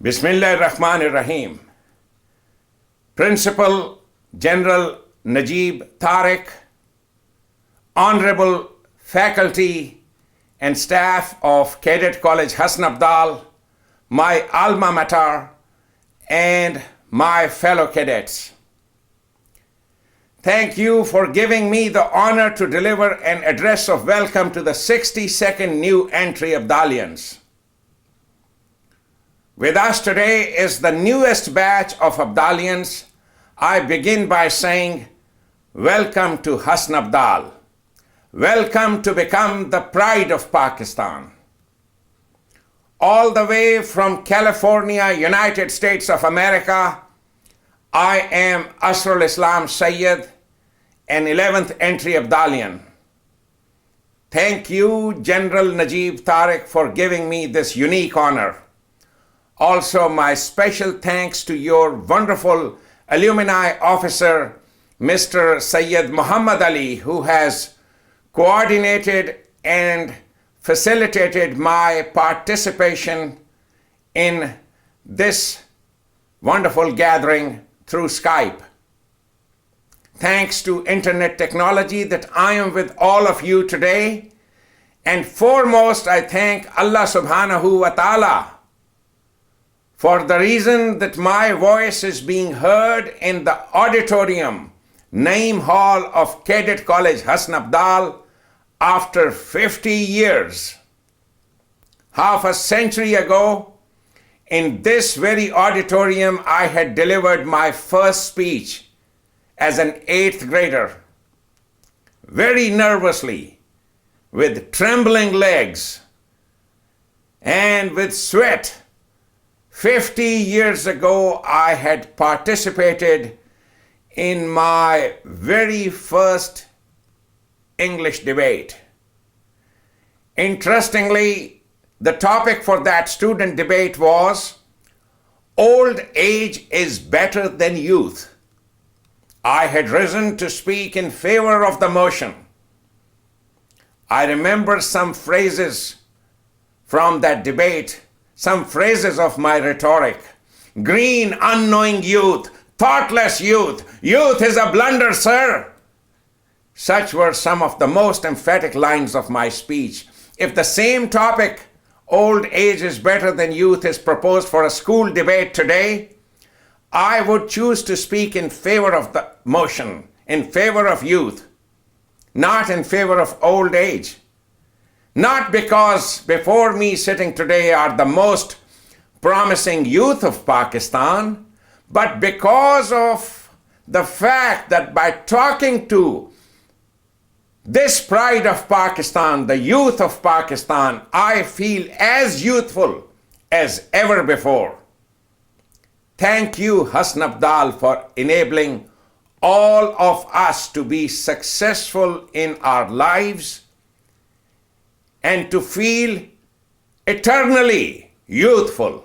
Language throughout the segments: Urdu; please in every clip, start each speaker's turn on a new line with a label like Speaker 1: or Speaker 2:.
Speaker 1: Bismillah ar-Rahman ar-Rahim. Principal General Najib Tariq, Honorable faculty and staff of Cadet College Hassan Abdal, my alma mater, and my fellow cadets. Thank you for giving me the honor to deliver an address of welcome to the 62nd new entry Abdalians. With us today is the newest batch of Abdalians. I begin by saying, welcome to Hassan Abdal. Welcome to become the pride of Pakistan. All the way from California, United States of America, I am Asrul Islam Sayyid, an 11th entry Abdalian. Thank you, General Najib Tariq, for giving me this unique honor. Also, my special thanks to your wonderful alumni officer, Mr. Sayyid Muhammad Ali, who has coordinated and facilitated my participation in this wonderful gathering through Skype. Thanks to internet technology that I am with all of you today. And foremost, I thank Allah subhanahu wa ta'ala for the reason that my voice is being heard in the auditorium, Naeem Hall of Cadet College Hassan Abdal after 50 years. Half a century ago, in this very auditorium, I had delivered my first speech as an 8th grader, very nervously, with trembling legs and with sweat. 50 years ago, I had participated in my very first English debate. Interestingly, the topic for that student debate was, old age is better than youth. I had risen to speak in favor of the motion. I remember some phrases from that debate, some phrases of my rhetoric. Green, unknowing youth, thoughtless youth, youth is a blunder, sir. Such were some of the most emphatic lines of my speech. If the same topic, old age is better than youth, is proposed for a school debate today, I would choose to speak in favor of the motion, in favor of youth, not in favor of old age. Not because before me sitting today are the most promising youth of Pakistan, but because of the fact that by talking to this pride of Pakistan, the youth of Pakistan, I feel as youthful as ever before. Thank you, Hassan Abdal, for enabling all of us to be successful in our lives and to feel eternally youthful.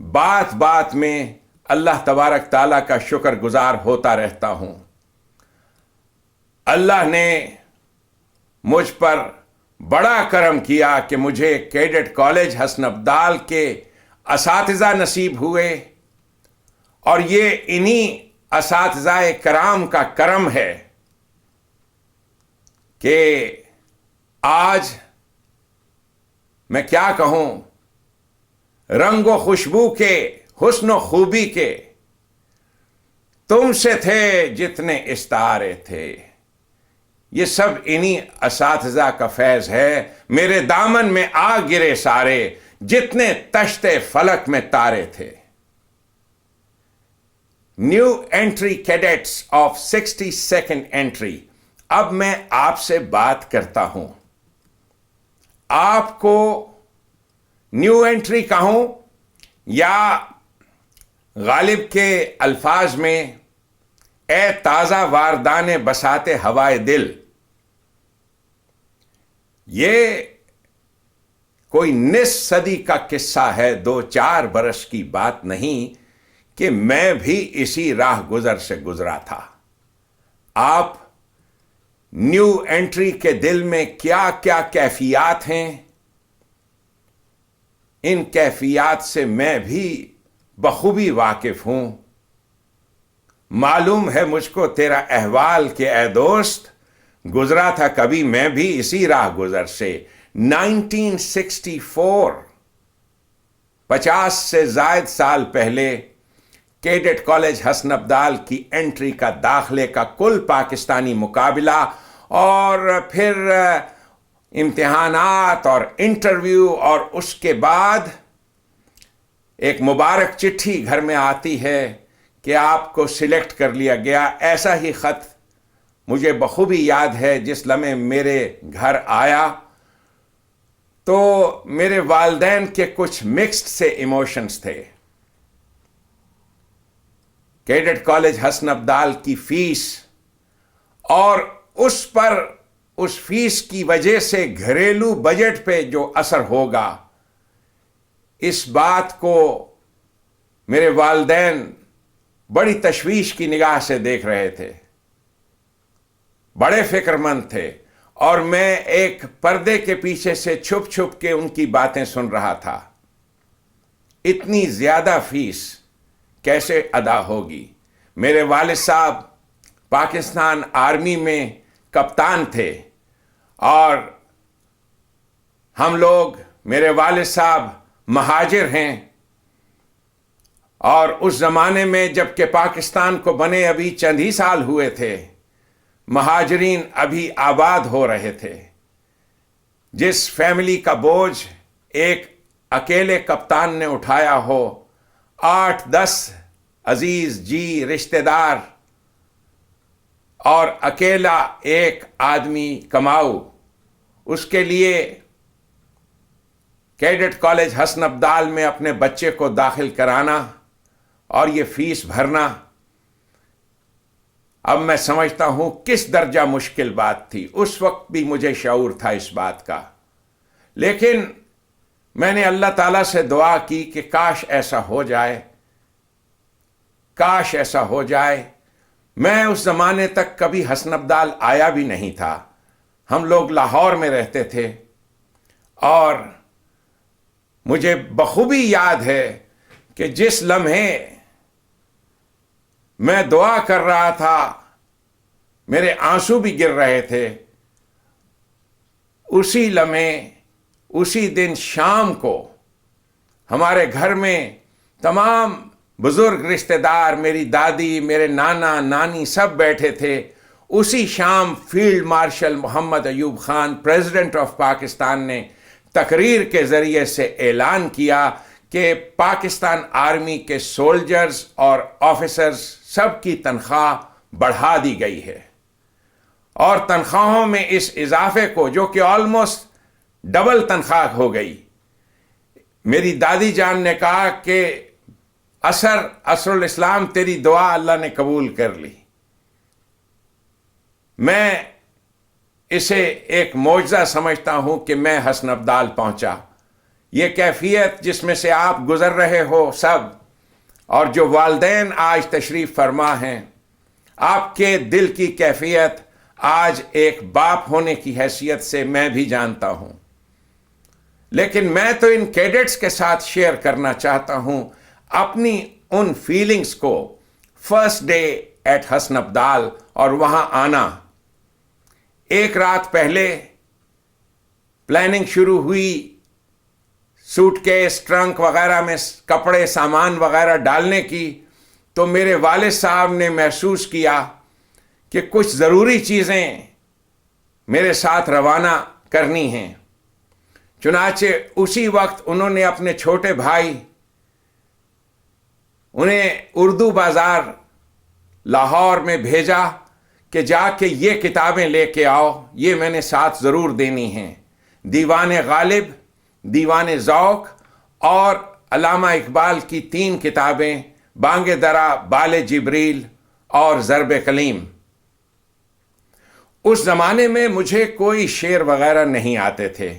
Speaker 1: بات بات میں اللہ تبارک تعالیٰ کا شکر گزار ہوتا رہتا ہوں. اللہ نے مجھ پر بڑا کرم کیا کہ مجھے کیڈٹ کالج حسن ابدال کے اساتذہ نصیب ہوئے، اور یہ انہی اساتذہ کرام کا کرم ہے کہ آج میں کیا کہوں، رنگ و خوشبو کے، حسن و خوبی کے تم سے تھے جتنے استعارے تھے. یہ سب انہی اساتذہ کا فیض ہے. میرے دامن میں آ گرے سارے جتنے تشتے فلک میں تارے تھے. New entry cadets of 62nd entry. اب میں آپ سے بات کرتا ہوں. آپ کو نیو انٹری کہوں یا غالب کے الفاظ میں اے تازہ واردان بساتے ہوائے دل، یہ کوئی نصف صدی کا قصہ ہے، 2-4 برس کی بات نہیں کہ میں بھی اسی راہ گزر سے گزرا تھا. آپ نیو انٹری کے دل میں کیا کیا کیفیات ہیں، ان کیفیات سے میں بھی بخوبی واقف ہوں. معلوم ہے مجھ کو تیرا احوال کہ اے دوست، گزرا تھا کبھی میں بھی اسی راہ گزر سے. 1964، 50 سے زائد سال پہلے کیڈٹ کالج حسن ابدال کی انٹری کا، داخلے کا کل پاکستانی مقابلہ، اور پھر امتحانات اور انٹرویو، اور اس کے بعد ایک مبارک چٹھی گھر میں آتی ہے کہ آپ کو سلیکٹ کر لیا گیا. ایسا ہی خط مجھے بخوبی یاد ہے. جس لمحے میرے گھر آیا تو میرے والدین کے کچھ مکسڈ سے ایموشنز تھے. کیڈٹ کالج حسن ابدال کی فیس، اور اس فیس کی وجہ سے گھریلو بجٹ پہ جو اثر ہوگا، اس بات کو میرے والدین بڑی تشویش کی نگاہ سے دیکھ رہے تھے، بڑے فکر مند تھے، اور میں ایک پردے کے پیچھے سے چھپ چھپ کے ان کی باتیں سن رہا تھا. اتنی زیادہ فیس کیسے ادا ہوگی؟ میرے والد صاحب پاکستان آرمی میں کپتان تھے، اور ہم لوگ، میرے والد صاحب مہاجر ہیں، اور اس زمانے میں جب کہ پاکستان کو بنے ابھی چند ہی سال ہوئے تھے، مہاجرین ابھی آباد ہو رہے تھے. جس فیملی کا بوجھ ایک اکیلے کپتان نے اٹھایا ہو، 8-10 عزیز جی رشتہ دار، اور اکیلا ایک آدمی کماؤ، اس کے لیے کیڈٹ کالج حسن ابدال میں اپنے بچے کو داخل کرانا اور یہ فیس بھرنا، اب میں سمجھتا ہوں کس درجہ مشکل بات تھی. اس وقت بھی مجھے شعور تھا اس بات کا، لیکن میں نے اللہ تعالیٰ سے دعا کی کہ کاش ایسا ہو جائے، کاش ایسا ہو جائے. میں اس زمانے تک کبھی حسن ابدال آیا بھی نہیں تھا. ہم لوگ لاہور میں رہتے تھے، اور مجھے بخوبی یاد ہے کہ جس لمحے میں دعا کر رہا تھا، میرے آنسو بھی گر رہے تھے، اسی لمحے، اسی دن شام کو ہمارے گھر میں تمام بزرگ رشتہ دار، میری دادی، میرے نانا نانی سب بیٹھے تھے. اسی شام field marshal Muhammad Ayub Khan, president of Pakistan, نے تقریر کے ذریعے سے اعلان کیا کہ پاکستان آرمی کے سولجرز اور آفیسرز سب کی تنخواہ بڑھا دی گئی ہے، اور تنخواہوں میں اس اضافے کو، جو کہ آلموسٹ ڈبل تنخواہ ہو گئی، میری دادی جان نے کہا کہ اثر الاسلام تیری دعا اللہ نے قبول کر لی. میں اسے ایک معجزہ سمجھتا ہوں کہ میں حسن ابدال پہنچا. یہ کیفیت جس میں سے آپ گزر رہے ہو سب، اور جو والدین آج تشریف فرما ہیں، آپ کے دل کی کیفیت آج ایک باپ ہونے کی حیثیت سے میں بھی جانتا ہوں، لیکن میں تو ان کیڈٹس کے ساتھ شیئر کرنا چاہتا ہوں اپنی ان فیلنگز کو۔ فرسٹ ڈے ایٹ حسن ابدال، اور وہاں آنا، ایک رات پہلے پلاننگ شروع ہوئی، سوٹ کیس ٹرنک وغیرہ میں کپڑے سامان وغیرہ ڈالنے کی، تو میرے والد صاحب نے محسوس کیا کہ کچھ ضروری چیزیں میرے ساتھ روانہ کرنی ہیں۔ چنانچہ اسی وقت انہوں نے اپنے چھوٹے بھائی، انہیں اردو بازار لاہور میں بھیجا کہ جا کے یہ کتابیں لے کے آؤ، یہ میں نے ساتھ ضرور دینی ہیں، دیوان غالب، دیوان ذوق اور علامہ اقبال کی 3 کتابیں، بانگ درا، بال جبریل اور ضرب کلیم۔ اس زمانے میں مجھے کوئی شعر وغیرہ نہیں آتے تھے،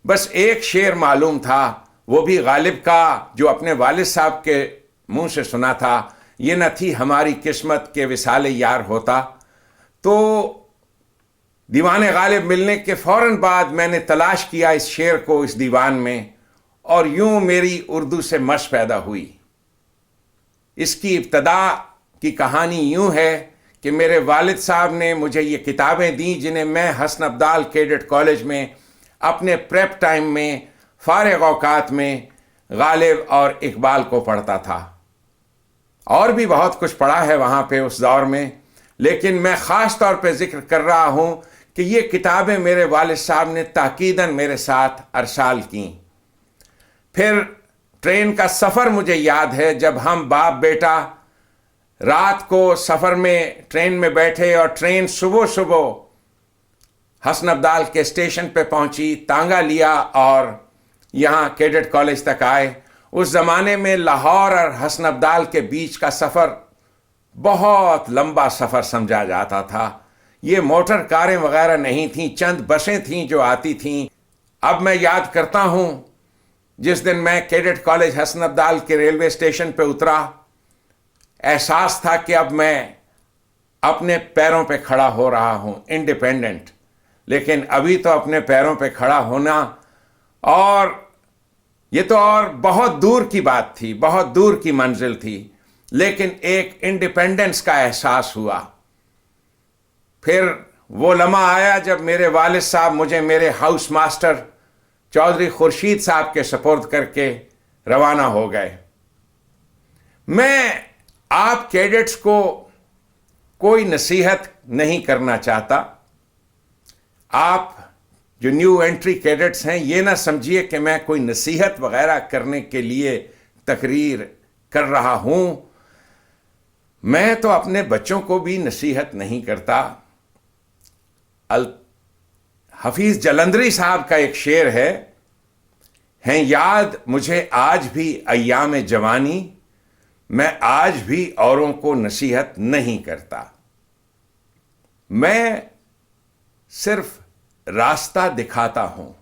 Speaker 1: بس ایک شعر معلوم تھا، وہ بھی غالب کا، جو اپنے والد صاحب کے منہ سے سنا تھا، یہ نہ تھی ہماری قسمت کے وصال یار ہوتا۔ تو دیوان غالب ملنے کے فوراً بعد میں نے تلاش کیا اس شعر کو اس دیوان میں، اور یوں میری اردو سے مشق پیدا ہوئی۔ اس کی ابتدا کی کہانی یوں ہے کہ میرے والد صاحب نے مجھے یہ کتابیں دیں، جنہیں میں حسن ابدال کیڈٹ کالج میں اپنے پریپ ٹائم میں فارغ اوقات میں غالب اور اقبال کو پڑھتا تھا، اور بھی بہت کچھ پڑھا ہے وہاں پہ اس دور میں، لیکن میں خاص طور پہ ذکر کر رہا ہوں کہ یہ کتابیں میرے والد صاحب نے تاکیداً میرے ساتھ ارسال کیں۔ پھر ٹرین کا سفر مجھے یاد ہے، جب ہم باپ بیٹا رات کو سفر میں ٹرین میں بیٹھے، اور ٹرین صبح صبح حسن ابدال کے اسٹیشن پہ پہنچی، تانگا لیا اور یہاں کیڈٹ کالج تک آئے۔ اس زمانے میں لاہور اور حسن ابدال کے بیچ کا سفر بہت لمبا سفر سمجھا جاتا تھا، یہ موٹر کاریں وغیرہ نہیں تھیں، چند بسیں تھیں جو آتی تھیں۔ اب میں یاد کرتا ہوں جس دن میں کیڈٹ کالج حسن ابدال کے ریلوے اسٹیشن پہ اترا، احساس تھا کہ اب میں اپنے پیروں پہ کھڑا ہو رہا ہوں، انڈیپینڈنٹ۔ لیکن ابھی تو اپنے پیروں پہ کھڑا ہونا، اور یہ تو اور بہت دور کی بات تھی، بہت دور کی منزل تھی، لیکن ایک انڈیپینڈنس کا احساس ہوا۔ پھر وہ لمحہ آیا جب میرے والد صاحب مجھے میرے ہاؤس ماسٹر چودھری خورشید صاحب کے سپرد کر کے روانہ ہو گئے۔ میں آپ کیڈٹس کو کوئی نصیحت نہیں کرنا چاہتا، آپ جو نیو انٹری کیڈٹس ہیں، یہ نہ سمجھیے کہ میں کوئی نصیحت وغیرہ کرنے کے لیے تقریر کر رہا ہوں، میں تو اپنے بچوں کو بھی نصیحت نہیں کرتا۔ حفیظ جلندری صاحب کا ایک شعر ہے، ہیں یاد مجھے آج بھی ایام جوانی، میں آج بھی اوروں کو نصیحت نہیں کرتا، میں صرف راستہ دکھاتا ہوں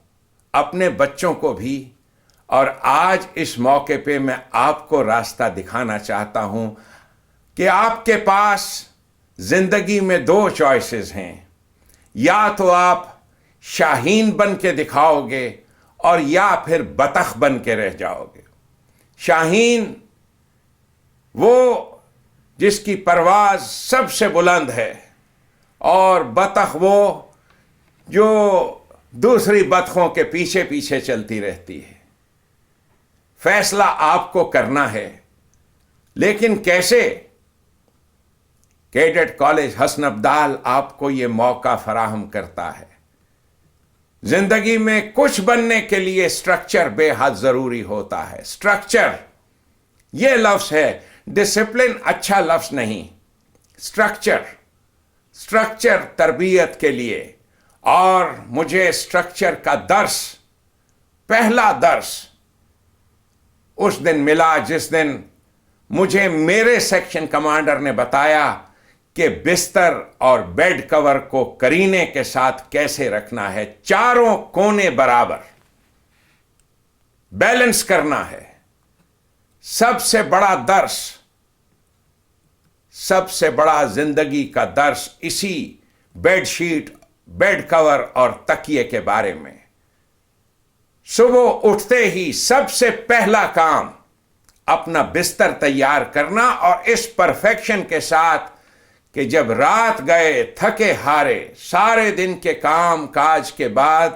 Speaker 1: اپنے بچوں کو بھی، اور آج اس موقع پہ میں آپ کو راستہ دکھانا چاہتا ہوں کہ آپ کے پاس زندگی میں 2 چوائسز ہیں، یا تو آپ شاہین بن کے دکھاؤ گے، اور یا پھر بطخ بن کے رہ جاؤ گے۔ شاہین وہ جس کی پرواز سب سے بلند ہے، اور بطخ وہ جو دوسری بطخوں کے پیچھے پیچھے چلتی رہتی ہے۔ فیصلہ آپ کو کرنا ہے، لیکن کیسے؟ کیڈٹ کالج حسن ابدال آپ کو یہ موقع فراہم کرتا ہے۔ زندگی میں کچھ بننے کے لیے سٹرکچر بے حد ضروری ہوتا ہے۔ سٹرکچر یہ لفظ ہے، ڈسپلن اچھا لفظ نہیں، سٹرکچر تربیت کے لیے۔ اور مجھے سٹرکچر کا درس، پہلا درس اس دن ملا جس دن مجھے میرے سیکشن کمانڈر نے بتایا کہ بستر اور بیڈ کور کو کرینے کے ساتھ کیسے رکھنا ہے، چاروں کونے برابر۔ بیلنس کرنا ہے. سب سے بڑا درس، سب سے بڑا زندگی کا درس اسی بیڈ شیٹ، بیڈ کور اور تکیے کے بارے میں. صبح اٹھتے ہی سب سے پہلا کام اپنا بستر تیار کرنا، اور اس پرفیکشن کے ساتھ کہ جب رات گئے تھکے ہارے سارے دن کے کام کاج کے بعد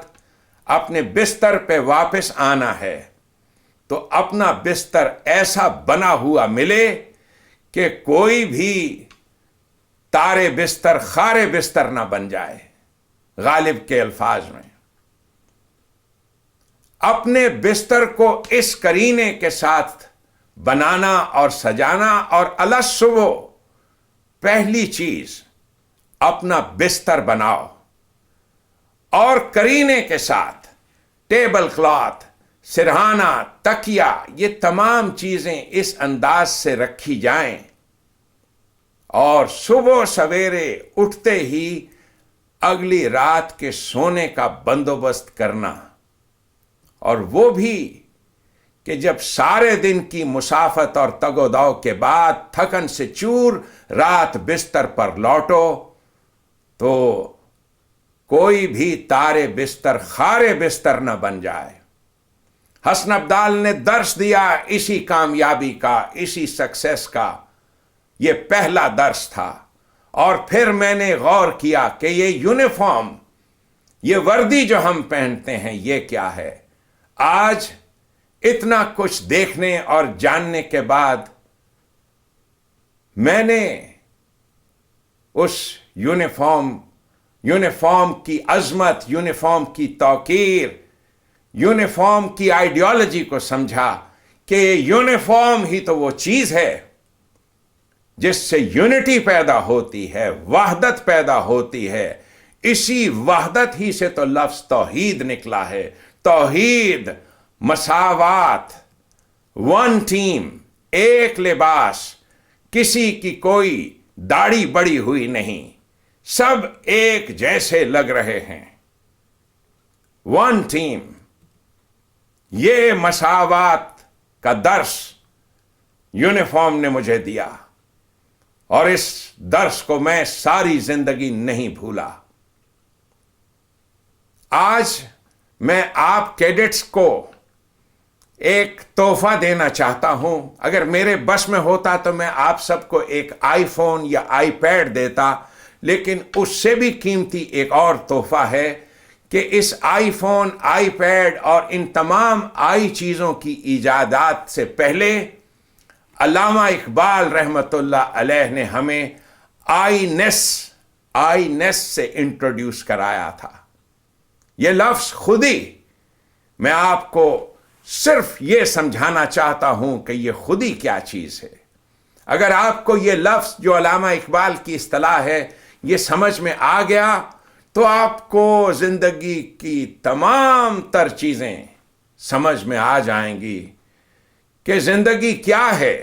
Speaker 1: اپنے بستر پہ واپس آنا ہے تو اپنا بستر ایسا بنا ہوا ملے کہ کوئی بھی تارے بستر خارے بستر نہ بن جائے. غالب کے الفاظ میں اپنے بستر کو اس قرینے کے ساتھ بنانا اور سجانا، اور الصبح پہلی چیز اپنا بستر بناؤ، اور قرینے کے ساتھ ٹیبل کلاتھ، سرہانہ، تکیا، یہ تمام چیزیں اس انداز سے رکھی جائیں، اور صبح سویرے اٹھتے ہی اگلی رات کے سونے کا بندوبست کرنا. اور وہ بھی کہ جب سارے دن کی مسافت اور تگ و دو کے بعد تھکن سے چور رات بستر پر لوٹو تو کوئی بھی تارے بستر خارے بستر نہ بن جائے. حسن عبدال نے درس دیا اسی کامیابی کا، اسی سکسیس کا. یہ پہلا درس تھا. اور پھر میں نے غور کیا کہ یہ یونیفارم، یہ وردی جو ہم پہنتے ہیں، یہ کیا ہے. آج اتنا کچھ دیکھنے اور جاننے کے بعد میں نے اس یونیفارم کی عظمت، یونیفارم کی توقیر، یونیفارم کی آئیڈیالوجی کو سمجھا کہ یونیفارم ہی تو وہ چیز ہے جس سے یونٹی پیدا ہوتی ہے، وحدت پیدا ہوتی ہے. اسی وحدت ہی سے تو لفظ توحید نکلا ہے. توحید، مساوات، ون ٹیم، ایک لباس، کسی کی کوئی داڑھی بڑی ہوئی نہیں، سب ایک جیسے لگ رہے ہیں. ون ٹیم، یہ مساوات کا درس یونیفارم نے مجھے دیا، اور اس درس کو میں ساری زندگی نہیں بھولا. آج میں آپ کیڈٹس کو ایک تحفہ دینا چاہتا ہوں. اگر میرے بس میں ہوتا تو میں آپ سب کو ایک آئی فون یا آئی پیڈ دیتا، لیکن اس سے بھی قیمتی ایک اور تحفہ ہے کہ اس آئی فون، آئی پیڈ اور ان تمام آئی چیزوں کی ایجادات سے پہلے علامہ اقبال رحمت اللہ علیہ نے ہمیں آئی نیس سے انٹروڈیوس کرایا تھا. یہ لفظ خود ہی، میں آپ کو صرف یہ سمجھانا چاہتا ہوں کہ یہ خود ہی کیا چیز ہے. اگر آپ کو یہ لفظ جو علامہ اقبال کی اصطلاح ہے یہ سمجھ میں آ گیا تو آپ کو زندگی کی تمام تر چیزیں سمجھ میں آ جائیں گی کہ زندگی کیا ہے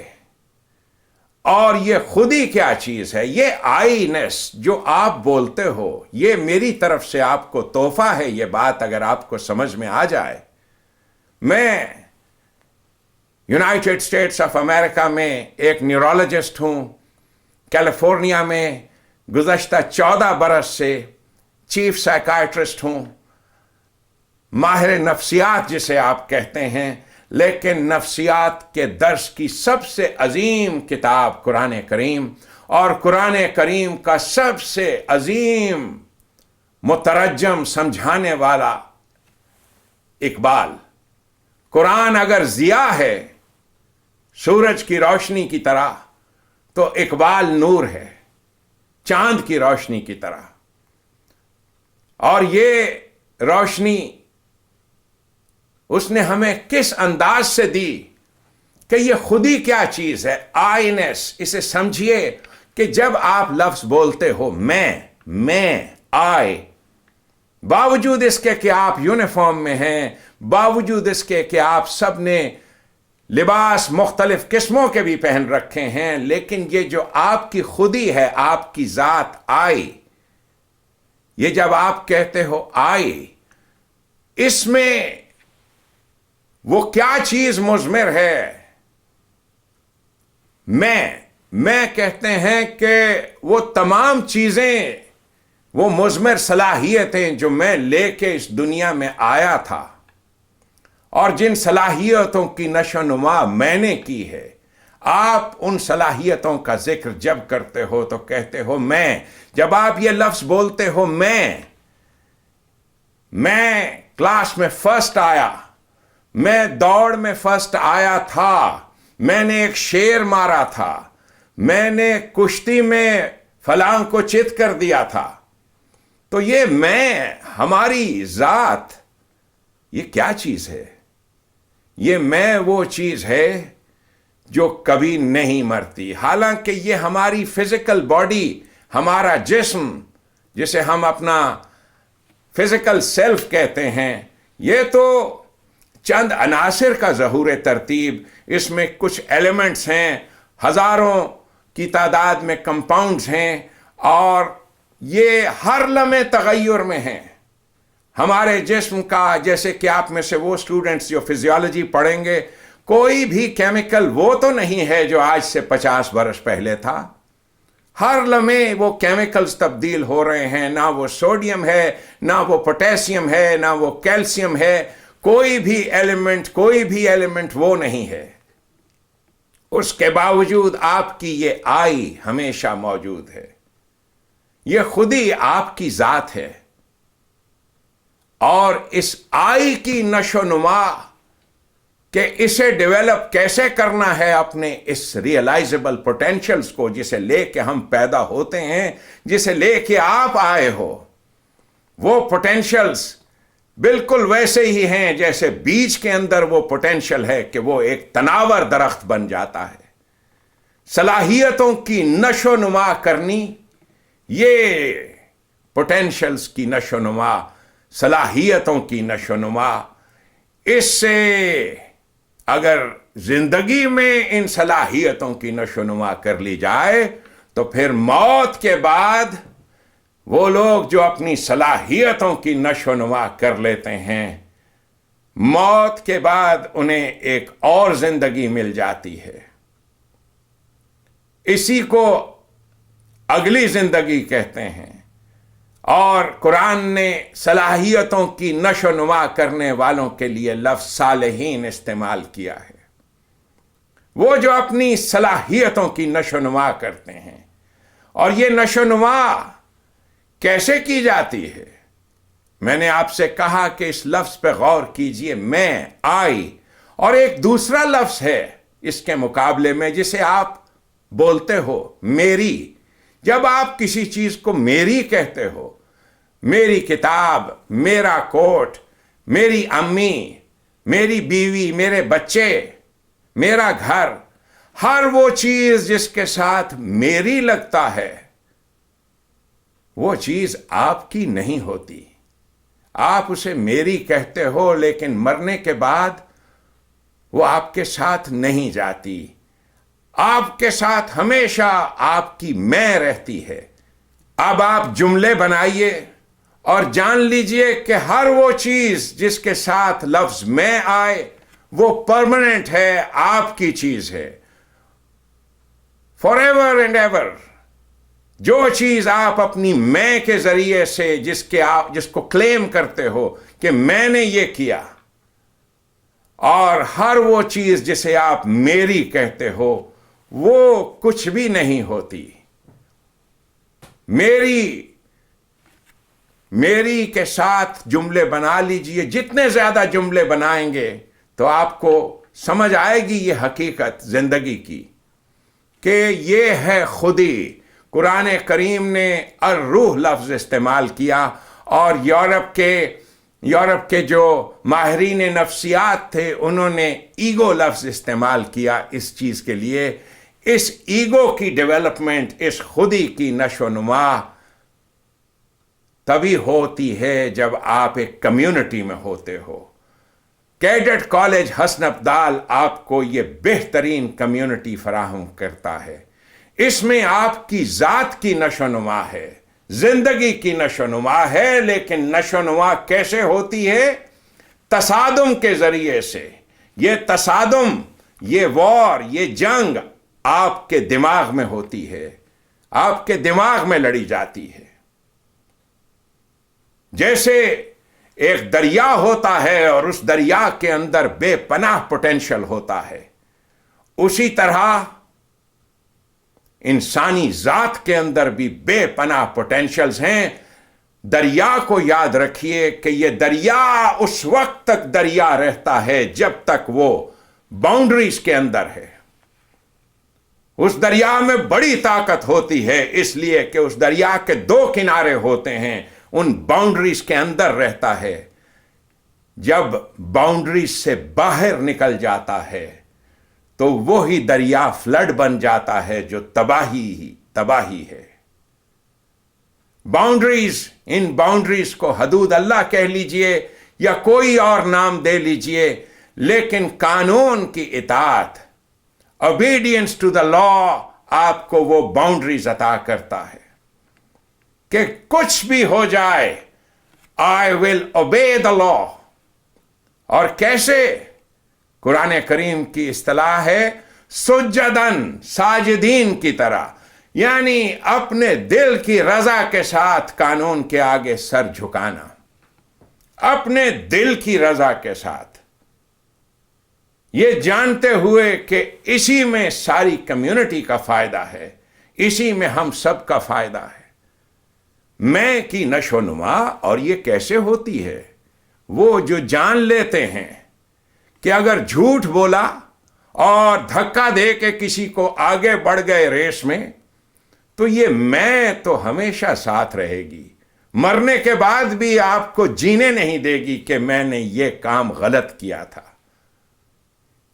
Speaker 1: اور یہ خود ہی کیا چیز ہے. یہ آئی نیس جو آپ بولتے ہو، یہ میری طرف سے آپ کو تحفہ ہے. یہ بات اگر آپ کو سمجھ میں آ جائے. میں یونائٹڈ اسٹیٹس آف امریکہ میں ایک نیورولوجسٹ ہوں. کیلیفورنیا میں گزشتہ 14 برس سے چیف سائیکائٹرسٹ ہوں. ماہر نفسیات جسے آپ کہتے ہیں، لیکن نفسیات کے درس کی سب سے عظیم کتاب قرآن کریم، اور قرآن کریم کا سب سے عظیم مترجم سمجھانے والا اقبال. قرآن اگر ضیاء ہے سورج کی روشنی کی طرح تو اقبال نور ہے چاند کی روشنی کی طرح. اور یہ روشنی اس نے ہمیں کس انداز سے دی کہ یہ خود ہی کیا چیز ہے. آئی نیس، اسے سمجھیے کہ جب آپ لفظ بولتے ہو میں آئی، باوجود اس کے کہ آپ یونیفارم میں ہیں، باوجود اس کے کہ آپ سب نے لباس مختلف قسموں کے بھی پہن رکھے ہیں، لیکن یہ جو آپ کی خودی ہے، آپ کی ذات آئی، یہ جب آپ کہتے ہو آئی، اس میں وہ کیا چیز مضمر ہے؟ میں کہتے ہیں کہ وہ تمام چیزیں، وہ مضمر صلاحیتیں جو میں لے کے اس دنیا میں آیا تھا، اور جن صلاحیتوں کی نشو نما میں نے کی ہے، آپ ان صلاحیتوں کا ذکر جب کرتے ہو تو کہتے ہو میں. جب آپ یہ لفظ بولتے ہو میں کلاس میں فرسٹ آیا، میں دوڑ میں فرسٹ آیا تھا، میں نے ایک شیر مارا تھا، میں نے کشتی میں فلاں کو چت کر دیا تھا، تو یہ میں، ہماری ذات، یہ کیا چیز ہے؟ یہ میں وہ چیز ہے جو کبھی نہیں مرتی. حالانکہ یہ ہماری فزیکل باڈی، ہمارا جسم، جسے ہم اپنا فزیکل سیلف کہتے ہیں، یہ تو چند عناصر کا ظہور ترتیب، اس میں کچھ ایلیمنٹس ہیں، ہزاروں کی تعداد میں کمپاؤنڈز ہیں، اور یہ ہر لمحے تغیر میں ہیں. ہمارے جسم کا، جیسے کہ آپ میں سے وہ سٹوڈنٹس جو فزیالوجی پڑھیں گے، کوئی بھی کیمیکل وہ تو نہیں ہے جو آج سے 50 برس پہلے تھا. ہر لمحے وہ کیمیکلز تبدیل ہو رہے ہیں، نہ وہ سوڈیم ہے، نہ وہ پوٹیشیم ہے، نہ وہ کیلشیم ہے، کوئی بھی ایلیمنٹ وہ نہیں ہے. اس کے باوجود آپ کی یہ آئی ہمیشہ موجود ہے. یہ خود ہی آپ کی ذات ہے، اور اس آئی کی نشو نما کہ اسے ڈیولپ کیسے کرنا ہے اپنے اس ریئلائزیبل پوٹینشلز کو، جسے لے کے ہم پیدا ہوتے ہیں، جسے لے کے آپ آئے ہو. وہ پوٹینشلز بالکل ویسے ہی ہیں جیسے بیج کے اندر وہ پوٹینشل ہے کہ وہ ایک تناور درخت بن جاتا ہے. صلاحیتوں کی نشو نما کرنی، یہ پوٹینشلز کی نشو نما، صلاحیتوں کی نشو نما، اس سے اگر زندگی میں ان صلاحیتوں کی نشو نما کر لی جائے تو پھر موت کے بعد وہ لوگ جو اپنی صلاحیتوں کی نشو نما کر لیتے ہیں، موت کے بعد انہیں ایک اور زندگی مل جاتی ہے. اسی کو اگلی زندگی کہتے ہیں. اور قرآن نے صلاحیتوں کی نشو نما کرنے والوں کے لیے لفظ صالحین استعمال کیا ہے. وہ جو اپنی صلاحیتوں کی نشو نما کرتے ہیں. اور یہ نشو نما کیسے کی جاتی ہے؟ میں نے آپ سے کہا کہ اس لفظ پہ غور کیجئے، میں، آئی، اور ایک دوسرا لفظ ہے اس کے مقابلے میں جسے آپ بولتے ہو، میری. جب آپ کسی چیز کو میری کہتے ہو، میری کتاب، میرا کوٹ، میری امی، میری بیوی، میرے بچے، میرا گھر، ہر وہ چیز جس کے ساتھ میری لگتا ہے، وہ چیز آپ کی نہیں ہوتی. آپ اسے میری کہتے ہو، لیکن مرنے کے بعد وہ آپ کے ساتھ نہیں جاتی. آپ کے ساتھ ہمیشہ آپ کی میں رہتی ہے. اب آپ جملے بنائیے اور جان لیجئے کہ ہر وہ چیز جس کے ساتھ لفظ میں آئے وہ پرماننٹ ہے، آپ کی چیز ہے، فار ایور اینڈ ایور. جو چیز آپ اپنی میں کے ذریعے سے جس کو کلیم کرتے ہو کہ میں نے یہ کیا، اور ہر وہ چیز جسے آپ میری کہتے ہو، وہ کچھ بھی نہیں ہوتی. میری کے ساتھ جملے بنا لیجئے. جتنے زیادہ جملے بنائیں گے تو آپ کو سمجھ آئے گی یہ حقیقت زندگی کی کہ یہ ہے خودی. قرآن کریم نے الروح لفظ استعمال کیا، اور یورپ کے جو ماہرین نفسیات تھے انہوں نے ایگو لفظ استعمال کیا اس چیز کے لیے. اس ایگو کی ڈیولپمنٹ، اس خودی کی نشو نما تبھی ہوتی ہے جب آپ ایک کمیونٹی میں ہوتے ہو. کیڈٹ کالج حسن ابدال آپ کو یہ بہترین کمیونٹی فراہم کرتا ہے. اس میں آپ کی ذات کی نشو نما ہے، زندگی کی نشو نما ہے. لیکن نشو نما کیسے ہوتی ہے؟ تصادم کے ذریعے سے. یہ تصادم، یہ وار، یہ جنگ آپ کے دماغ میں ہوتی ہے، آپ کے دماغ میں لڑی جاتی ہے۔ جیسے ایک دریا ہوتا ہے اور اس دریا کے اندر بے پناہ پوٹینشل ہوتا ہے، اسی طرح انسانی ذات کے اندر بھی بے پناہ پوٹینشلز ہیں۔ دریا کو یاد رکھیے کہ یہ دریا اس وقت تک دریا رہتا ہے جب تک وہ باؤنڈریز کے اندر ہے۔ اس دریا میں بڑی طاقت ہوتی ہے، اس لیے کہ اس دریا کے دو کنارے ہوتے ہیں، ان باؤنڈریز کے اندر رہتا ہے۔ جب باؤنڈریز سے باہر نکل جاتا ہے تو وہی دریا فلڈ بن جاتا ہے جو تباہی ہے۔ باؤنڈریز، ان باؤنڈریز کو حدود اللہ کہہ لیجئے یا کوئی اور نام دے لیجئے، لیکن قانون کی اطاعت، obedience to the law، آپ کو وہ باؤنڈریز عطا کرتا ہے کہ کچھ بھی ہو جائے I will obey the law۔ اور کیسے؟ قرآن کریم کی اصطلاح ہے سجدن، ساجدین کی طرح، یعنی اپنے دل کی رضا کے ساتھ قانون کے آگے سر جھکانا، اپنے دل کی رضا کے ساتھ، یہ جانتے ہوئے کہ اسی میں ساری کمیونٹی کا فائدہ ہے، اسی میں ہم سب کا فائدہ ہے۔ میں کی نشو و نما، اور یہ کیسے ہوتی ہے؟ وہ جو جان لیتے ہیں کہ اگر جھوٹ بولا اور دھکا دے کے کسی کو آگے بڑھ گئے ریس میں، تو یہ میں تو ہمیشہ ساتھ رہے گی، مرنے کے بعد بھی آپ کو جینے نہیں دے گی کہ میں نے یہ کام غلط کیا تھا۔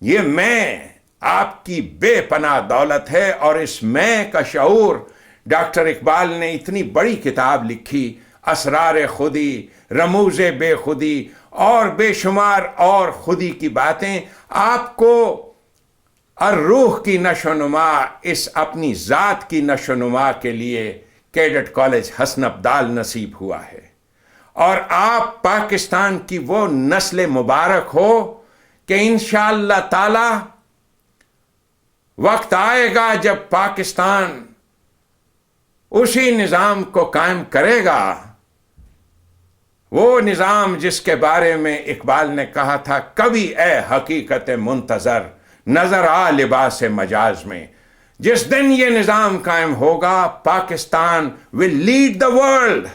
Speaker 1: یہ میں آپ کی بے پناہ دولت ہے، اور اس میں کا شعور ڈاکٹر اقبال نے اتنی بڑی کتاب لکھی، اسرار خودی، رموز بے خودی اور بے شمار اور خودی کی باتیں آپ کو الروح کی نشو و نما، اس اپنی ذات کی نشو و نما کے لیے کیڈٹ کالج حسن ابدال نصیب ہوا ہے۔ اور آپ پاکستان کی وہ نسل مبارک ہو کہ انشاءاللہ تعالی وقت آئے گا جب پاکستان اسی نظام کو قائم کرے گا، وہ نظام جس کے بارے میں اقبال نے کہا تھا، کبھی اے حقیقت منتظر نظر آ لباس مجاز میں۔ جس دن یہ نظام قائم ہوگا، Pakistan will lead the world۔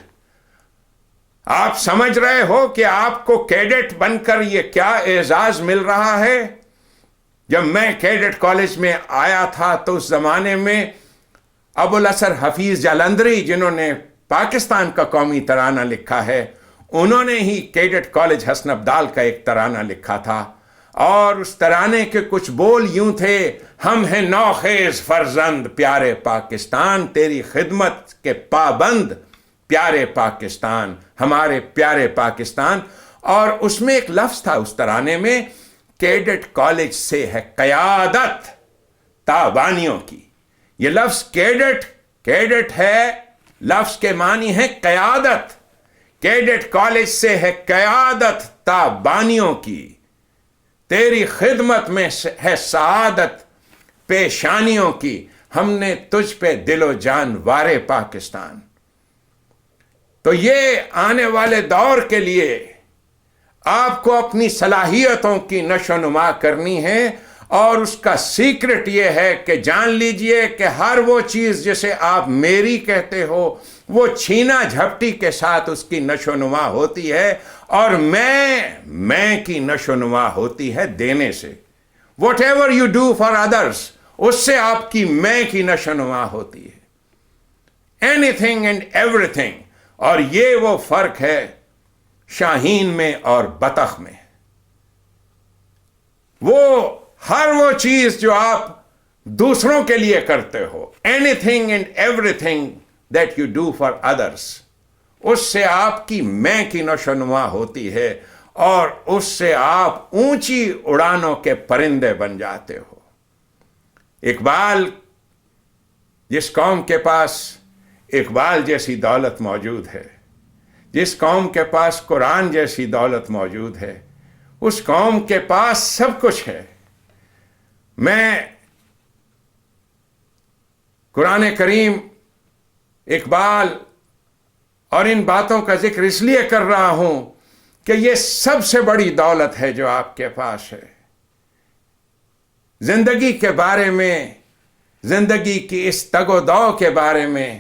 Speaker 1: آپ سمجھ رہے ہو کہ آپ کو کیڈٹ بن کر یہ کیا اعزاز مل رہا ہے؟ جب میں کیڈٹ کالج میں آیا تھا تو اس زمانے میں ابو الاسر حفیظ جالندھری، جنہوں نے پاکستان کا قومی ترانہ لکھا ہے، انہوں نے ہی کیڈٹ کالج حسن ابدال کا ایک ترانہ لکھا تھا، اور اس ترانے کے کچھ بول یوں تھے: ہم ہیں نوخیز فرزند پیارے پاکستان، تیری خدمت کے پابند پیارے پاکستان، ہمارے پیارے پاکستان۔ اور اس میں ایک لفظ تھا اس ترانے میں، کیڈٹ کالج سے ہے قیادت تابانیوں کی۔ یہ لفظ کیڈٹ ہے، لفظ کے معنی ہے قیادت۔ کیڈٹ کالج سے ہے قیادت تابانیوں کی، تیری خدمت میں ہے سعادت پیشانیوں کی، ہم نے تجھ پہ دل و جان وارے پاکستان۔ تو یہ آنے والے دور کے لیے آپ کو اپنی صلاحیتوں کی نشو و نما کرنی ہے، اور اس کا سیکرٹ یہ ہے کہ جان لیجئے کہ ہر وہ چیز جسے آپ میری کہتے ہو، وہ چھینا جھپٹی کے ساتھ اس کی نشو و نما ہوتی ہے، اور میں کی نشو و نما ہوتی ہے دینے سے۔ Whatever you do for others, اس سے آپ کی میں کی نشو و نما ہوتی ہے۔ Any thing and every thing. اور یہ وہ فرق ہے شاہین میں اور بطخ میں۔ ہر وہ چیز جو آپ دوسروں کے لیے کرتے ہو، anything and everything that you do for others, اس سے آپ کی میں کی نشو و نما ہوتی ہے، اور اس سے آپ اونچی اڑانوں کے پرندے بن جاتے ہو۔ اقبال، جس قوم کے پاس اقبال جیسی دولت موجود ہے، جس قوم کے پاس قرآن جیسی دولت موجود ہے، اس قوم کے پاس سب کچھ ہے. میں قرآن کریم، اقبال اور ان باتوں کا ذکر اس لیے کر رہا ہوں کہ یہ سب سے بڑی دولت ہے جو آپ کے پاس ہے. زندگی کے بارے میں، زندگی کی اس تگ و دو کے بارے میں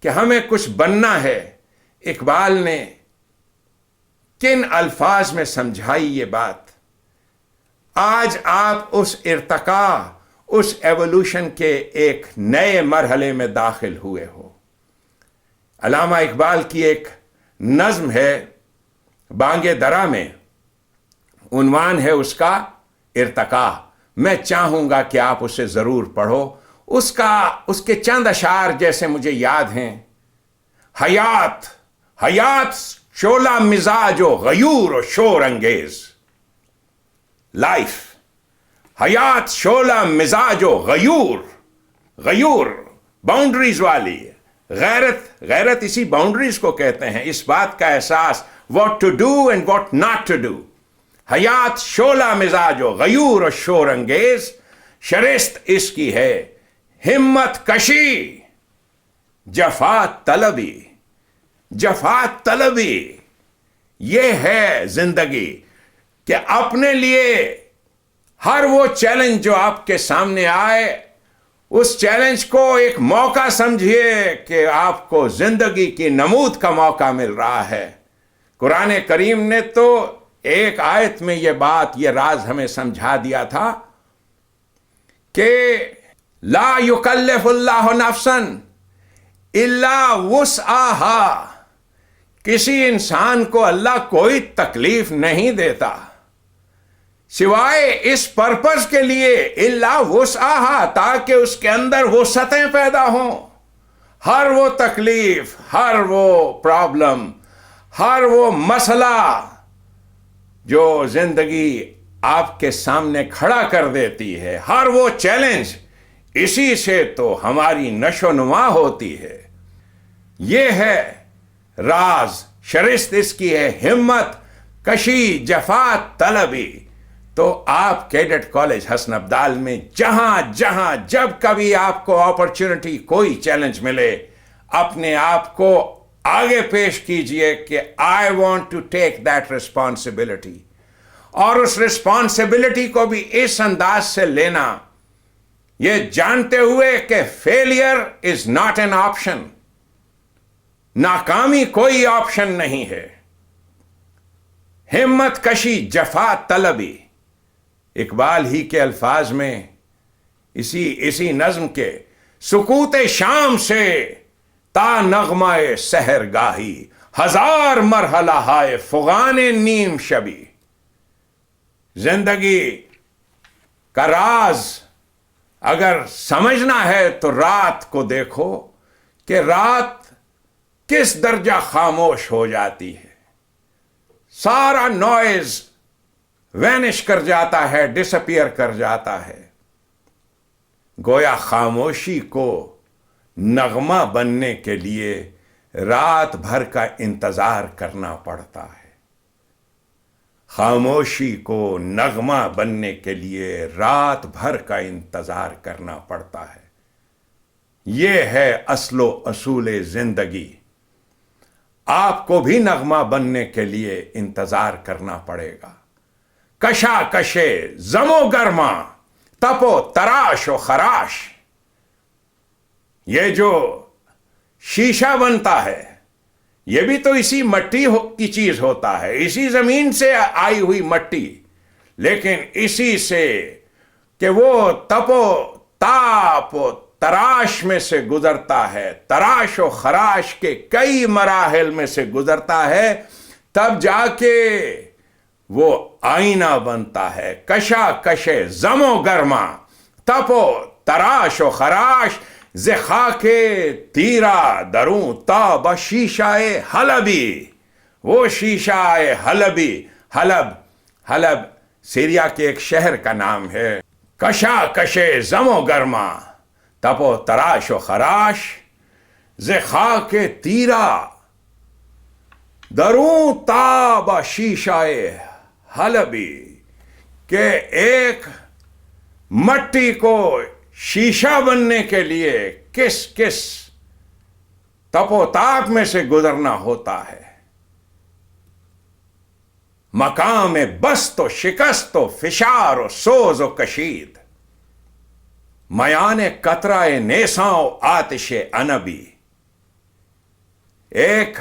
Speaker 1: کہ ہمیں کچھ بننا ہے، اقبال نے کن الفاظ میں سمجھائی یہ بات. آج آپ اس ارتقاء، اس ایوولوشن کے ایک نئے مرحلے میں داخل ہوئے ہو. علامہ اقبال کی ایک نظم ہے بانگ درا میں، عنوان ہے اس کا ارتقاء. میں چاہوں گا کہ آپ اسے ضرور پڑھو. اس کے چند اشعار جیسے مجھے یاد ہیں: حیات شعلہ مزاج و غیور و شور انگیز. لائف، حیات شعلہ مزاج و غیور باؤنڈریز والی. غیرت اسی باؤنڈریز کو کہتے ہیں، اس بات کا احساس، what to do and what not to do. حیات شعلہ مزاج و غیور و شور انگیز، شرست اس کی ہے ہمت کشی جفات طلبی. یہ ہے زندگی کہ اپنے لیے ہر وہ چیلنج جو آپ کے سامنے آئے، اس چیلنج کو ایک موقع سمجھیے کہ آپ کو زندگی کی نمود کا موقع مل رہا ہے. قرآن کریم نے تو ایک آیت میں یہ بات، یہ راز ہمیں سمجھا دیا تھا کہ لا یکلف اللہ نفسا الا وسعہا. کسی انسان کو اللہ کوئی تکلیف نہیں دیتا سوائے اس پرپز کے لیے، الا وسعہا، تاکہ اس کے اندر وہ سطحیں پیدا ہوں. ہر وہ تکلیف، ہر وہ پرابلم، ہر وہ مسئلہ جو زندگی آپ کے سامنے کھڑا کر دیتی ہے، ہر وہ چیلنج، اسی سے تو ہماری نشو نما ہوتی ہے. یہ ہے راز، شرست اس کی ہے ہمت کشی جفات طلبی. تو آپ کیڈٹ کالج حسن ابدال میں جہاں جب کبھی آپ کو اپرچونٹی، کوئی چیلنج ملے، اپنے آپ کو آگے پیش کیجئے کہ I want to take that responsibility. اور اس ریسپانسبلٹی کو بھی اس انداز سے لینا، یہ جانتے ہوئے کہ failure is not an option, ناکامی کوئی آپشن نہیں ہے. ہمت کشی جفات طلبی، اقبال ہی کے الفاظ میں اسی نظم کے، سکوت شام سے تا نغمہ سحر گاہی، ہزار مرحلہ ہائے فغان نیم شبی. زندگی کا راز اگر سمجھنا ہے تو رات کو دیکھو کہ رات کس درجہ خاموش ہو جاتی ہے. سارا نوائز وینش کر جاتا ہے، ڈس اپیئر کر جاتا ہے. گویا خاموشی کو نغمہ بننے کے لیے رات بھر کا انتظار کرنا پڑتا ہے. خاموشی کو نغمہ بننے کے لیے رات بھر کا انتظار کرنا پڑتا ہے. یہ ہے اصل و اصول زندگی. آپ کو بھی نغمہ بننے کے لیے انتظار کرنا پڑے گا. کشا کشے زم و گرما، تپ و تراش و خراش. یہ جو شیشہ بنتا ہے یہ بھی تو اسی مٹی کی چیز ہوتا ہے، اسی زمین سے آئی ہوئی مٹی، لیکن اسی سے کہ وہ تپ و تاپ و تراش میں سے گزرتا ہے، تراش و خراش کے کئی مراحل میں سے گزرتا ہے، تب جا کے وہ آئینہ بنتا ہے. کشا کشے زم و گرما، تپ و تراش و خراش، ز خاک تیرا دروں تا بشیشہ حلبی. وہ شیشہ حلبی، حلب سیریا کے ایک شہر کا نام ہے. کشا کشے زم و گرما، تپ و تراش و خراش، ز خاک تیرا دروں تا بشیشہ حلبی. کہ ایک مٹی کو شیشہ بننے کے لیے کس کس تپ و تاپ میں سے گزرنا ہوتا ہے. مقام بست و شکست و فشار و سوز و کشید، میان قطرہ نیساں و آتش انبی. ایک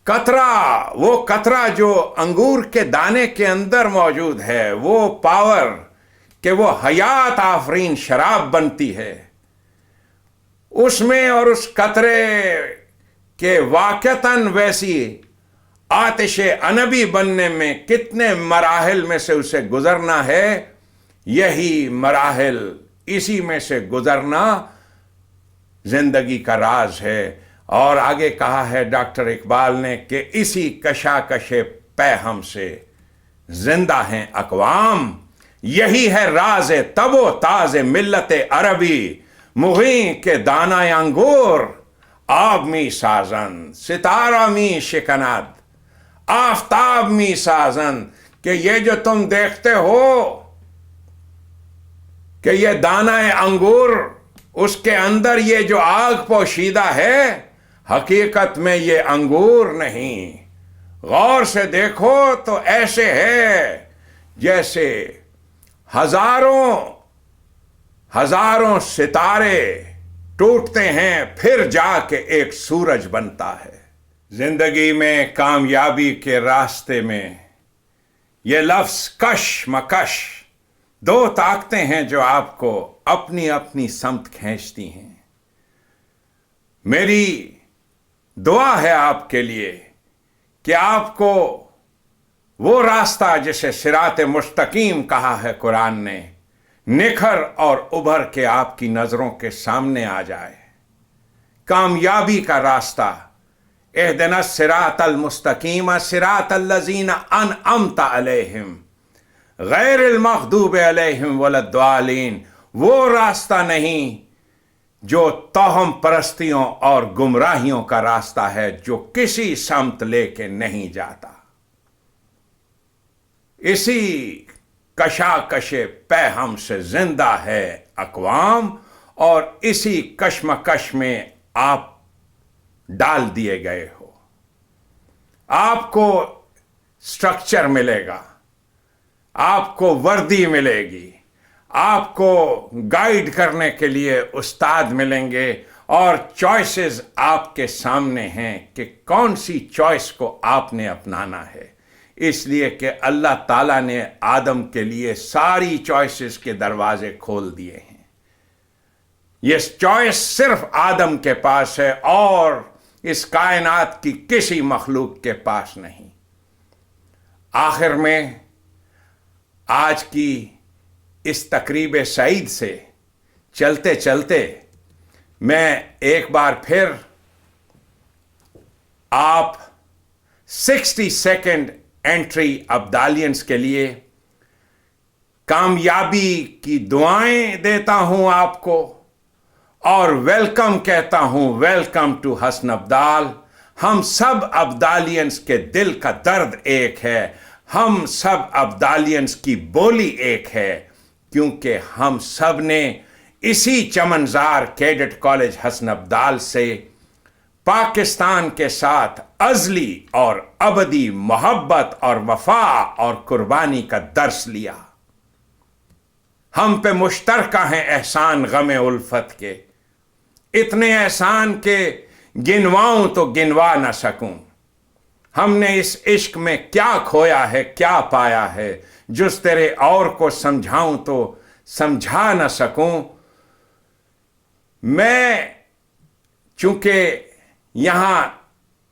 Speaker 1: قطرہ، وہ قطرہ جو انگور کے دانے کے اندر موجود ہے، وہ پاور کہ وہ حیات آفرین شراب بنتی ہے، اس میں اور اس قطرے کے واقعتاً ویسی آتش انبی بننے میں کتنے مراحل میں سے اسے گزرنا ہے. یہی مراحل، اسی میں سے گزرنا زندگی کا راز ہے. اور آگے کہا ہے ڈاکٹر اقبال نے کہ اسی کشاکش پیہم سے زندہ ہیں اقوام. یہی ہے راز تب و تاز ملت عربی، مغیں کے دانہ انگور آب می سازن، ستارہ می شکند آفتاب می سازن. کہ یہ جو تم دیکھتے ہو کہ یہ دانہ انگور، اس کے اندر یہ جو آگ پوشیدہ ہے، حقیقت میں یہ انگور نہیں. غور سے دیکھو تو ایسے ہے جیسے ہزاروں ستارے ٹوٹتے ہیں پھر جا کے ایک سورج بنتا ہے. زندگی میں کامیابی کے راستے میں یہ لفظ کش مکش، دو طاقتیں ہیں جو آپ کو اپنی اپنی سمت کھینچتی ہیں. میری دعا ہے آپ کے لیے کہ آپ کو وہ راستہ جسے صراط مستقیم کہا ہے قرآن نے، نکھر اور ابھر کے آپ کی نظروں کے سامنے آ جائے. کامیابی کا راستہ، اہدنا الصراط المستقیم صراط الذین انعمت علیہم غیر المغضوب علیہم ولا الضالین. وہ راستہ نہیں جو توہم پرستیوں اور گمراہیوں کا راستہ ہے، جو کسی سمت لے کے نہیں جاتا. اسی کشاکش پیہم سے زندہ ہے اقوام، اور اسی کشمکش میں آپ ڈال دیے گئے ہو. آپ کو سٹرکچر ملے گا، آپ کو وردی ملے گی، آپ کو گائیڈ کرنے کے لیے استاد ملیں گے، اور چوائسز آپ کے سامنے ہیں کہ کون سی چوائس کو آپ نے اپنانا ہے. اس لیے کہ اللہ تعالیٰ نے آدم کے لیے ساری چوائسز کے دروازے کھول دیے ہیں. یہ چوائس صرف آدم کے پاس ہے اور اس کائنات کی کسی مخلوق کے پاس نہیں. آخر میں آج کی اس تقریب سعید سے چلتے چلتے میں ایک بار پھر آپ 60 سیکنڈ انٹری ابدالینس کے لیے کامیابی کی دعائیں دیتا ہوں آپ کو، اور ویلکم کہتا ہوں. ویلکم ٹو حسن ابدال. ہم سب ابدالینس کے دل کا درد ایک ہے، ہم سب ابدالینس کی بولی ایک ہے، کیونکہ ہم سب نے اسی چمنزار کیڈٹ کالج حسن ابدال سے پاکستان کے ساتھ ازلی اور ابدی محبت اور وفا اور قربانی کا درس لیا. ہم پہ مشترکہ ہیں احسان غم الفت کے، اتنے احسان کے گنواؤں تو گنوا نہ سکوں. ہم نے اس عشق میں کیا کھویا ہے، کیا پایا ہے، جس تیرے اور کو سمجھاؤں تو سمجھا نہ سکوں. میں چونکہ یہاں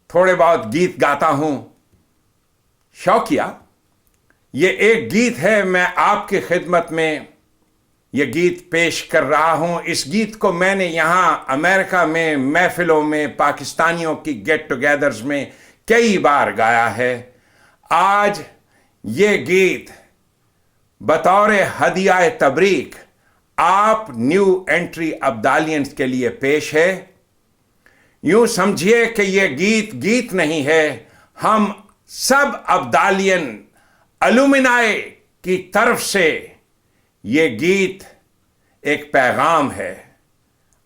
Speaker 1: تھوڑے بہت گیت گاتا ہوں شوقیہ، یہ ایک گیت ہے، میں آپ کی خدمت میں یہ گیت پیش کر رہا ہوں. اس گیت کو میں نے یہاں امریکہ میں محفلوں میں پاکستانیوں کی گیٹ ٹوگیدرز میں کئی بار گایا ہے. آج یہ گیت بطور ہدیہ تبریک آپ نیو انٹری ابدالینس کے لیے پیش ہے. یوں سمجھیے کہ یہ گیت نہیں ہے، ہم سب ابدالین الومنائے کی طرف سے یہ گیت ایک پیغام ہے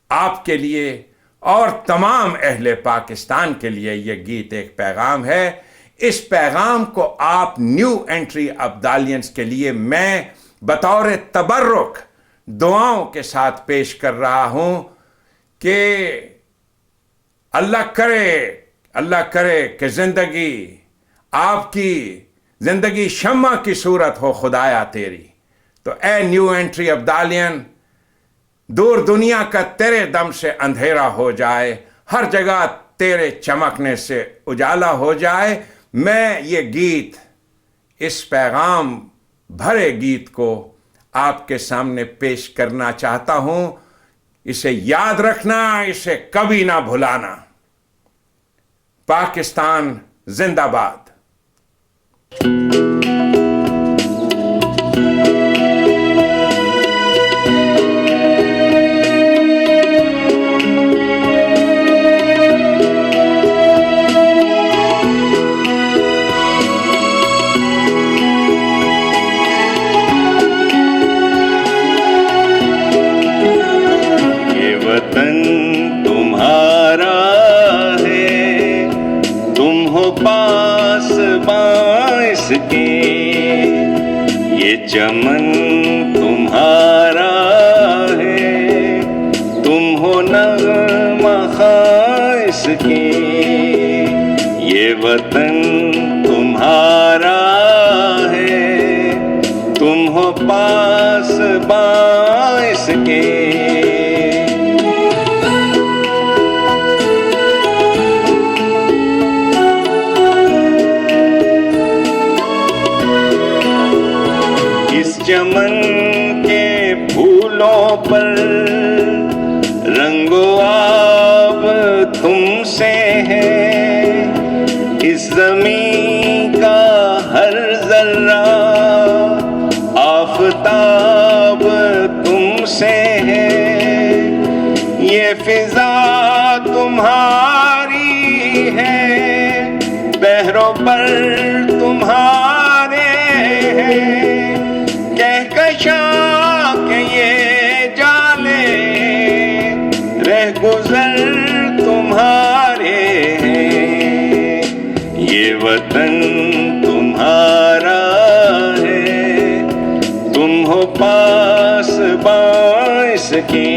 Speaker 1: آپ کے لیے اور تمام اہل پاکستان کے لیے. یہ گیت ایک پیغام ہے. اس پیغام کو آپ نیو انٹری ابدالیئنس کے لیے میں بطور تبرک دعاؤں کے ساتھ پیش کر رہا ہوں کہ اللہ کرے کہ زندگی آپ کی زندگی شمع کی صورت ہو خدایا تیری. تو اے نیو انٹری ابدالین، دور دنیا کا تیرے دم سے اندھیرا ہو جائے، ہر جگہ تیرے چمکنے سے اجالا ہو جائے. میں یہ گیت، اس پیغام بھرے گیت کو آپ کے سامنے پیش کرنا چاہتا ہوں. اسے یاد رکھنا، اسے کبھی نہ بھلانا. پاکستان زندہ باد.
Speaker 2: یہ چمن تمہارا ہے، تم ہو نغمہ خاص کے. یہ وطن تمہارا ہے، تم ہو پاس باعث کے. چمن کے پھولوں پر رنگ و آب تم سے ہے، اس زمین کا ہر ذرہ آفتاب تم سے ہے. یہ فضا تمہاری ہے، بحر و بر تمہارے ہیں، کہکشاں کے یہ جالے رہ گزر تمہارے ہیں. یہ وطن تمہارا ہے، تم ہو پاس باعث کے.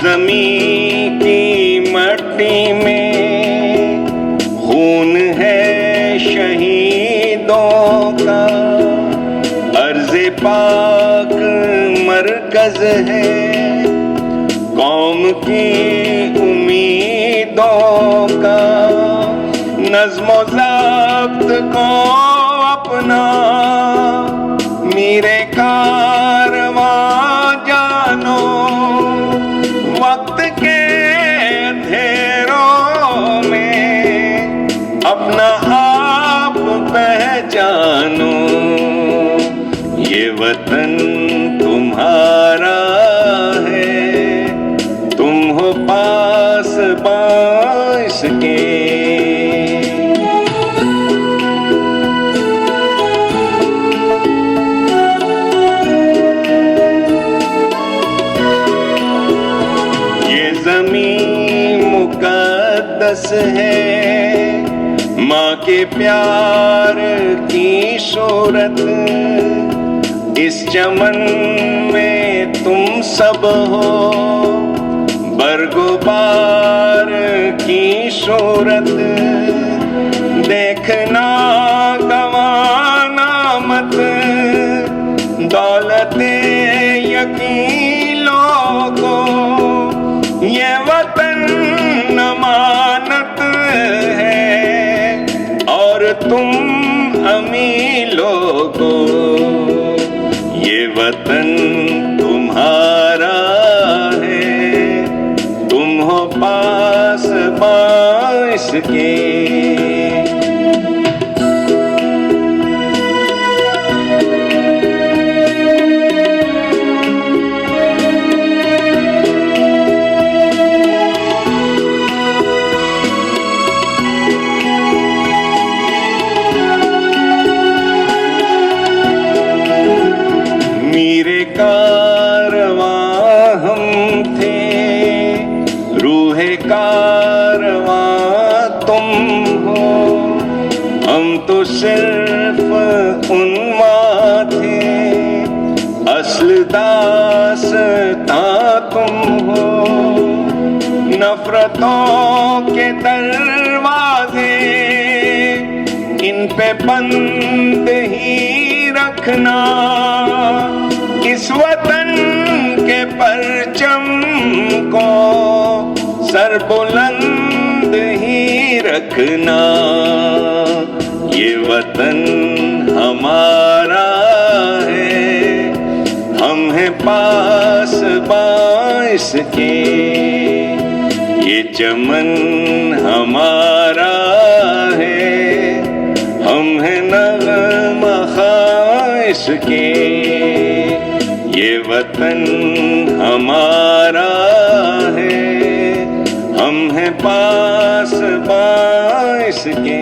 Speaker 2: زمین کی مٹی میں خون ہے شہیدوں کا، عرض پاک مرکز ہے قوم کی امیدوں کا. نظم و ضبط کو اپنا میرے کارواں جانو، وقت کے اندھیروں میں اپنا آپ پہچانو. یہ وطن تمہارا ہے، تم ہو پاس باعث کے. زمین مقدس ہے، ماں کے پیار کی صورت. اس چمن میں تم سب ہو، برگ و بار کی صورت. دیکھنا گوانا مت دولت یقین لوگوں، یہ وطن امانت ہے اور تم امین لوگوں. یہ وطن تمہارا ہے، تم ہو پاس باعث کے. میرے کارواں ہم تھے، روح کارواں تم ہو. ہم تو صرف عنواں تھے، اصل داستاں تم ہو. نفرتوں کے دروازے ان پہ بند ہی رکھنا، اس وطن کے پرچم کو سر بلند ہی رکھنا. یہ وطن ہمارا ہے، ہم ہیں پاسباں اس کے. یہ چمن ہمارا ہے، ہم ہیں نغمہ خواں اس کے. یہ وطن ہمارا ہے، ہم ہیں پاسباں اس کے.